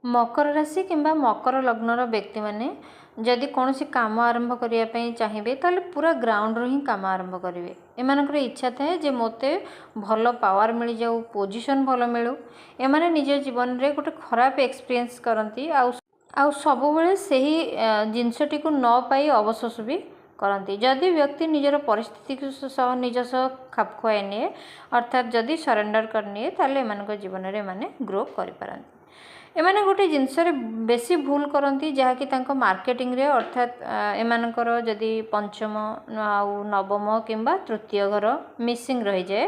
मकर राशि किंबा मकर लग्नर व्यक्ति माने जदि कौन सी काम आरंभ करने चाहिए ताले पूरा ग्राउंड रू ही काम आरंभ करेंगे। एमानकर इच्छा थाए जे मोते भल पावर मिल जाऊ, पोजीशन भल मिलू। एमाने निज जीवन रे गोटे खराब एक्सपीरियंस करती आउ सब बेले सही जिनसटी को न पाई अवशोष भी करती। जदि व्यक्ति निजर परिस्थिति सह निज सह खाप खुआई निए अर्थात जदि सरेंडर करनिए ताले एमानकर जीवन रे माने ग्रो करि पारंती। एमाने गोटे जिनस बेसी भूल करती जहाँकि मार्केटिंग रे अर्थात एमानकर जदि पंचम आउ नवम किंबा तृतीय घर मिसिंग रही जाए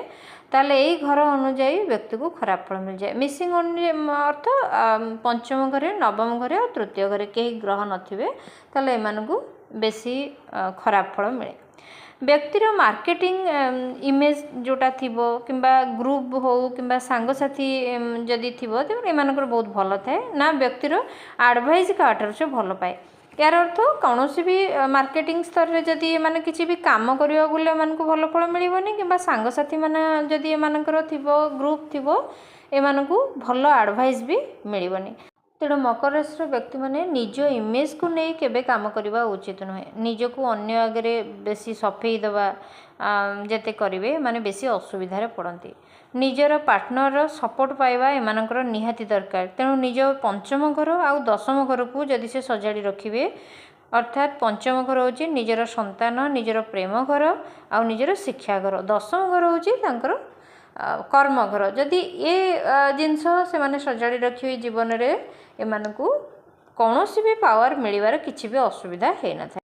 ताले यही घर अनुजाई व्यक्ति को खराब फल मिल जाए। मिसिंग अर्थ पंचम घरे नवम घरे और तृतीय घरे कहीं ग्रह नथिबे ताले एमानकु बेसी खराब फल मिले। व्यक्तिर मार्केटिंग इमेज जोटा थिबो किंबा ग्रुप हो किंबा सांगसाथी जदि थिबो तो एमानकर बहुत भल थाए ना व्यक्तिर एडवाइस काटर से भल पाए। यार अर्थ कौन भी मार्केटिंग स्तर में जदि माने किसी भी काम करवा बोले एमानकु भल फल मिलबनी किंबा सांगसाथी माने जदि एमानकर थिबो ग्रुप थिबो एमानकु भल एडवाइस भी मिलबनी। तेणु मकर राशि व्यक्ति माने निज इमेज को नहीं केबे काम करवा उचित नुहे। निजको अन्य आगे बेसी सफेई दवा जेते करेंगे माने बेसी असुविधा पड़ती। निजर पार्टनर सपोर्ट पाइबा एमानकर निहाती दरकार। तेणु निज पंचम घर आउ दशम घर को जदि से सजाड़ी रखिए अर्थात पंचम घर हूँ निजर संतान निजर प्रेम घर आउ निजर शिक्षा घर, दशम घर हूँ कर्म घर। जदि ये जिनस से माने सजाड़ी रखिए जीवन रे एमानकु कौन भी पावर मिलवार किसी भी असुविधा है न था।